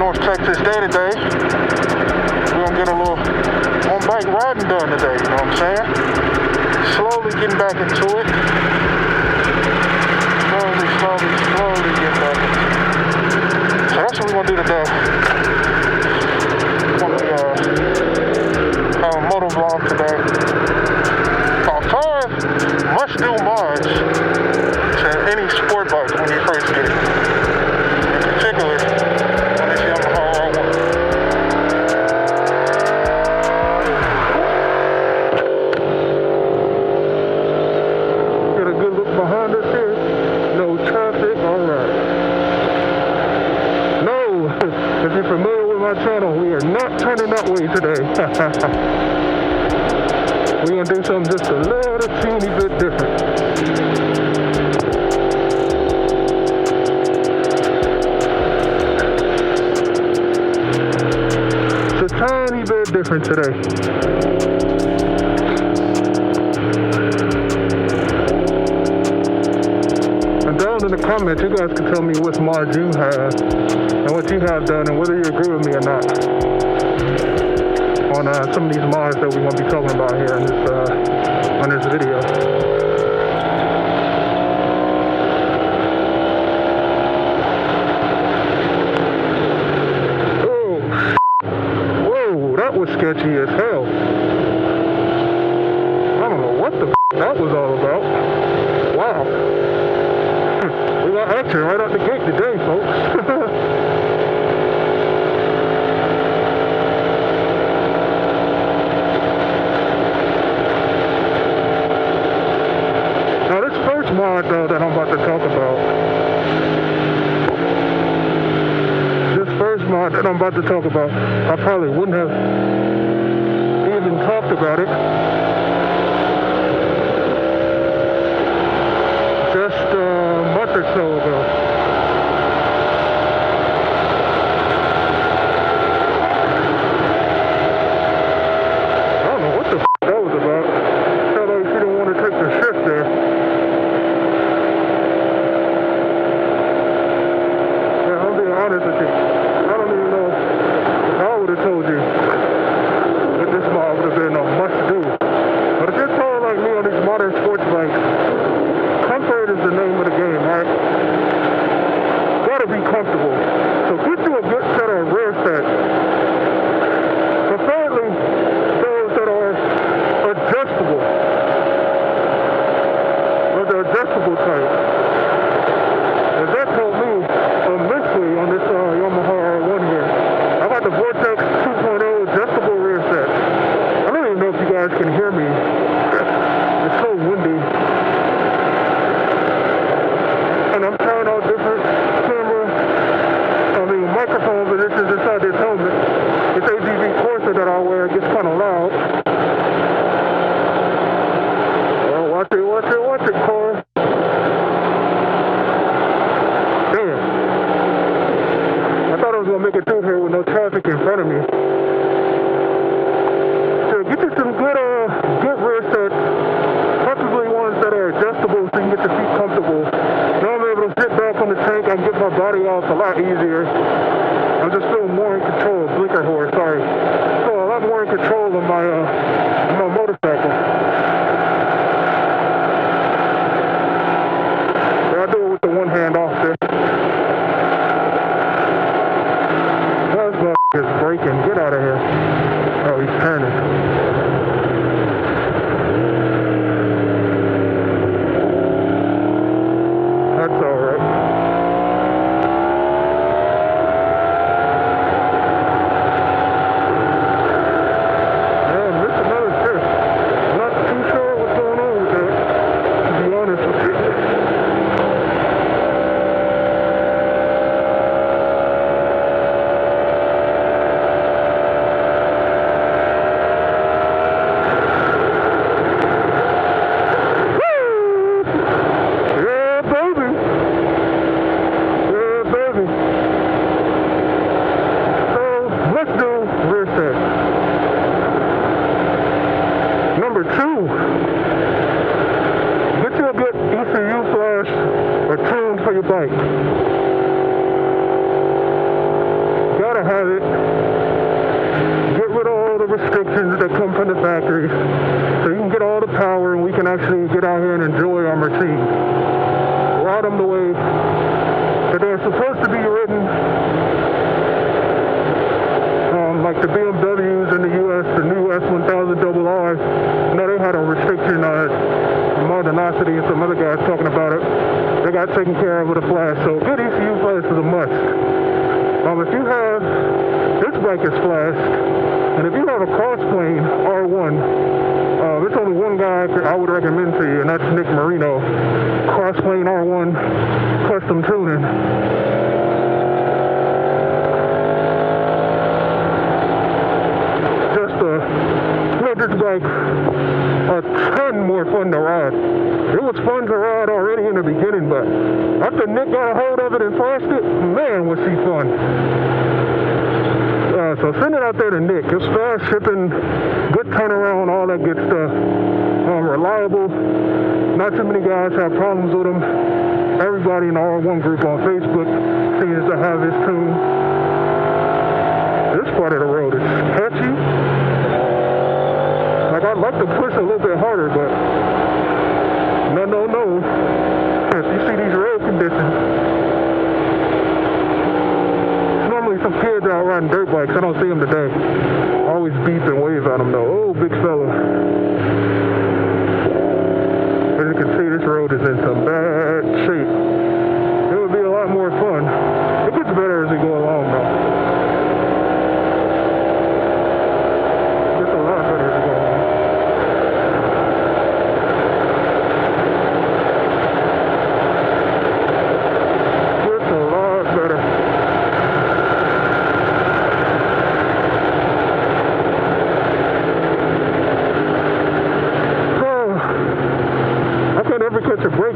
North Texas day today. We're gonna get a little on-bike riding done today, you know what I'm saying? Slowly getting back into it. Slowly getting back into it. So that's what we're gonna do today. We're gonna have a moto vlog today. About 5 must-do mods to any sport bike when you first get it. In particular, on this Yamaha R1. Get a good look behind us here. No traffic, alright. No, if you're familiar with my channel, we are not turning that way today. We're gonna do something just a little teeny bit different. It's a tiny bit different today. And down in the comments, you guys can tell me what mods you have and what you have done and whether you agree with me or not on some of these mods that we're going to be talking about here in this, on this video. Oh, whoa, that was sketchy as hell. I don't know what the that was all about. Wow. We got action right out the gate today, folks. Mod though that I'm about to talk about. This first mod that I'm about to talk about, I probably wouldn't have even talked about it just a month or so ago. I don't know what the that was about. Tell her she didn't want to take the shift there. I don't even know if I would have told you that this mod would have been a must-do. But if you're someone like me on these modern sports bikes, comfort is the name of the game, right? Gotta be comfortable. So get you a good set of rear sets. Preferably those that are adjustable. Or the adjustable type. And that told me immensely on this Yamaha R1 here. I got the Vortex 2.0 adjustable rear set. I don't even know if you guys can hear me. It's so windy. And I'm trying out different microphones, and this is inside this helmet. This AGV Corsa that I wear, it gets kind of loud. Well, watch it, Corsa. I was gonna make it through here with no traffic in front of me. So get you some good rear sets, preferably ones that are adjustable so you can get your feet comfortable. Now I'm able to sit back on the tank, I can get my body off a lot easier. I'm just feeling more in control. Blinker horse, sorry. So a lot more in control of my motorcycle. Yeah, I do it with the one hand off there. Is braking. Get out of here. Oh, he's turning. That's alright. Yeah, missed another restrictions that come from the factory, so you can get all the power and we can actually get out here and enjoy our machine. Ride them the way that they're supposed to be ridden. Like the BMWs in the US, the new S1000RRs, they had a restriction on Velocity and some other guys talking about it. They got taken care of with a flash, so good ECU flash is a must. If you have, this bike is flashed, and if you have a crossplane R1, there's only one guy I would recommend to you, and that's Nick Marino. Crossplane R1 custom tuning. This bike a ton more fun to ride. It was fun to ride already in the beginning, but after Nick got a hold of it and flashed it, man, was he fun. So send it out there to Nick. It's fast shipping, good turnaround, all that good stuff. Reliable. Not too many guys have problems with them. Everybody in the R1 group on Facebook seems to have this tune. This part of the road is catchy. I'd like to push a little bit harder, but no. If you see these road conditions, it's normally some kids out riding dirt bikes. I don't see them today. Always beep and wave at them though. Oh, big fella. As you can see, this road is in some bad shape. It would be a lot more fun. It gets better as we go along though.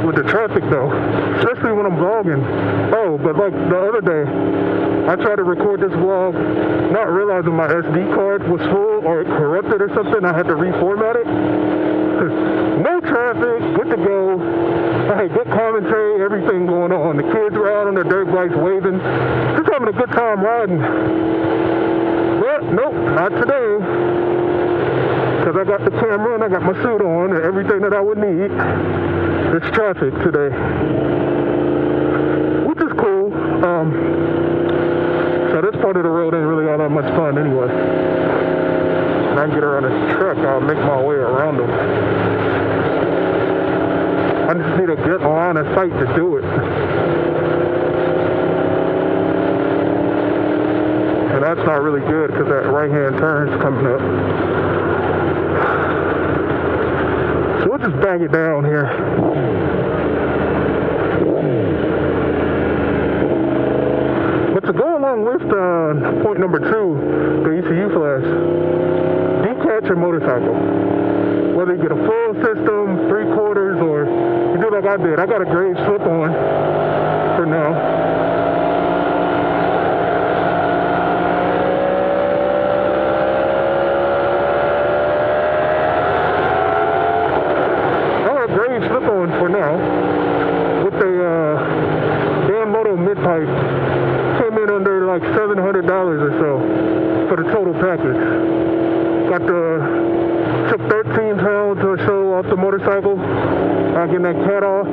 With the traffic though, especially when I'm vlogging. Oh, but like the other day, I tried to record this vlog, not realizing my SD card was full or it corrupted or something. I had to reformat it. No traffic, good to go. I had good commentary, everything going on. The kids were out on their dirt bikes waving, just having a good time riding. But nope, not today. Because I got the camera and I got my suit on and everything that I would need. It's traffic today, which is cool. So this part of the road ain't really all that much fun anyway. When I get around this truck, I'll make my way around them. I just need a good line of sight to do it. And that's not really good because that right-hand turn's coming up. So we'll just bang it down here. But to go along with point number 2, the ECU flash, detach your motorcycle. Whether you get a full system, 3/4, or you do like I did. I got a grade slip on for now. For now, with the Danmoto Mid Pipe, came in under like $700 or so for the total package. Took 13 pounds or so off the motorcycle, getting that cat off,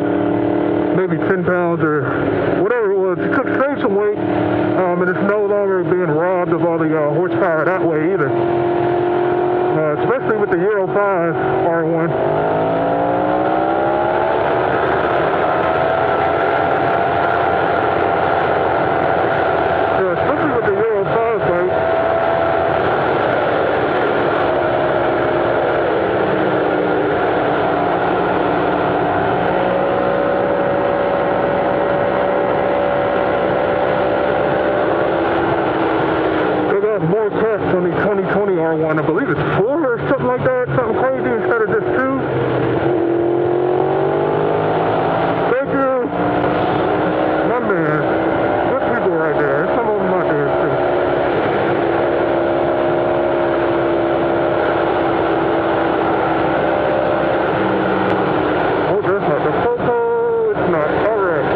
maybe 10 pounds or whatever it was. It took saved some weight, and it's no longer being robbed of all the horsepower that way either. Especially with the Euro 5 R1. I believe it's 4 or something like that, something crazy instead of just 2. Thank you. My man. Good people right there. There's some of them out there too. Oh, that's not the photo. It's not. Alright.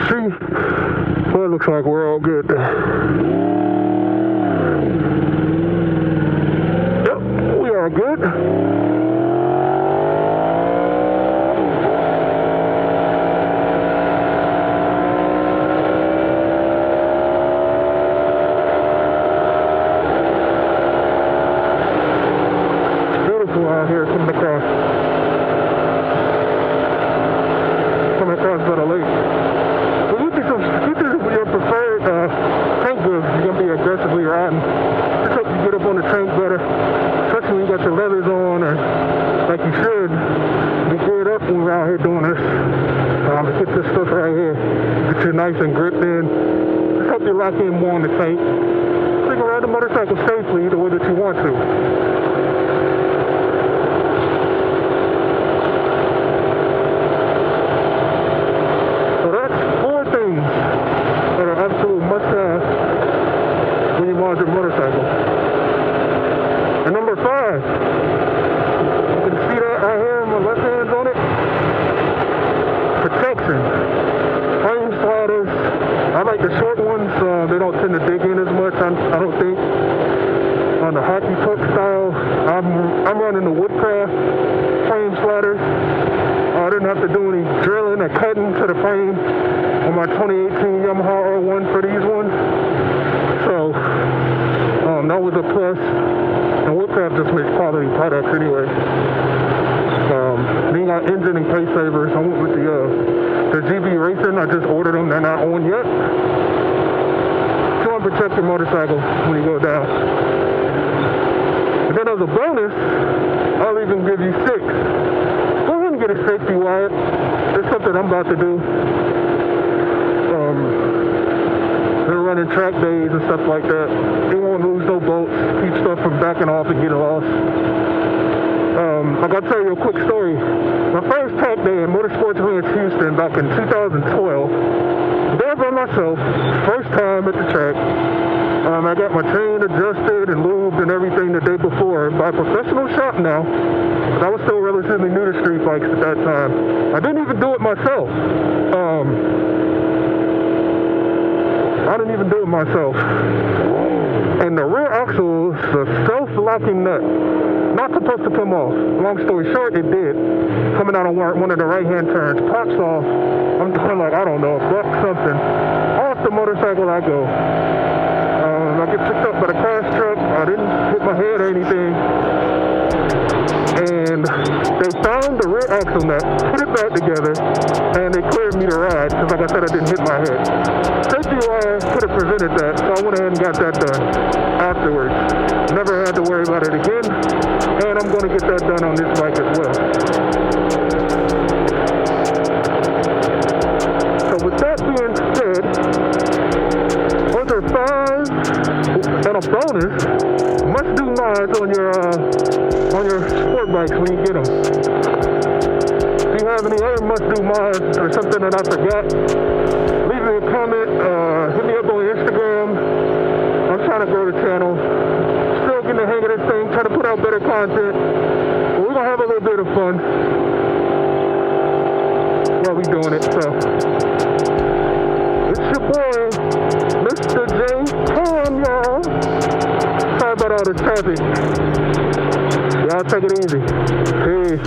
see. Well, it looks like we're all good. Yep, we are good. Out here coming across by the lake. So you think your preferred tank grips, you're gonna be aggressively riding. Just help you get up on the tank better, especially when you got your leathers on, or like you should. Be geared up when we're out here doing this. Get this stuff right here. Get you nice and gripped in. Just help you lock in more on the tank, so you can ride the motorcycle safely the way that you want to. Motorcycle. And number 5, you can see that right here, my left hand's on it. Protection. Frame sliders. I like the short ones. They don't tend to dig in as much, I don't think. On the hockey puck style, I'm running the Woodcraft frame sliders. I didn't have to do any drilling or cutting to the frame on my 2018 Yamaha R1 for these ones. So, that was a plus. And Woodcraft just makes quality products anyway. They got engine and case savers. I went with the GB Racing. I just ordered them. They're not on yet. Try and protect your motorcycle when you go down. And then as a bonus, I'll even give you 6. Go ahead and get a safety wire. It's something I'm about to do. They're running track days and stuff like that. They won't lose no bolts, keep stuff from backing off and getting lost. I gotta tell you a quick story. My first track day in Motorsports Ranch Houston back in 2012. There by myself, first time at the track. I got my chain adjusted and lubed and everything the day before by a professional shop now. But I was still relatively new to street bikes at that time. I didn't even do it myself. And the rear axle is a self-locking nut. Not supposed to come off. Long story short, it did. Coming out on one of the right-hand turns, pops off. I'm doing like, I don't know, a buck something. Off the motorcycle I go. I get picked up by the crash truck. I didn't hit my head or anything. And they found the rear axle nut, put it back together, and they cleared me to ride, because like I said, I didn't hit my head. Safety wire could have prevented that, so I went ahead and got that done afterwards. Never had to worry about it again, and I'm going to get that done on this bike as well. So with that being said, those are 5 and a bonus. Must do mods on your sport bikes when you get them. If you have any other must-do mods or something that I forgot, leave me a comment, hit me up on Instagram. I'm trying to grow the channel. Still getting the hang of this thing, trying to put out better content. But we're going to have a little bit of fun while we're doing it. So, it's your boy, Mr. Mrjaycam, y'all. Sorry about all the traffic. Y'all take it easy. Peace.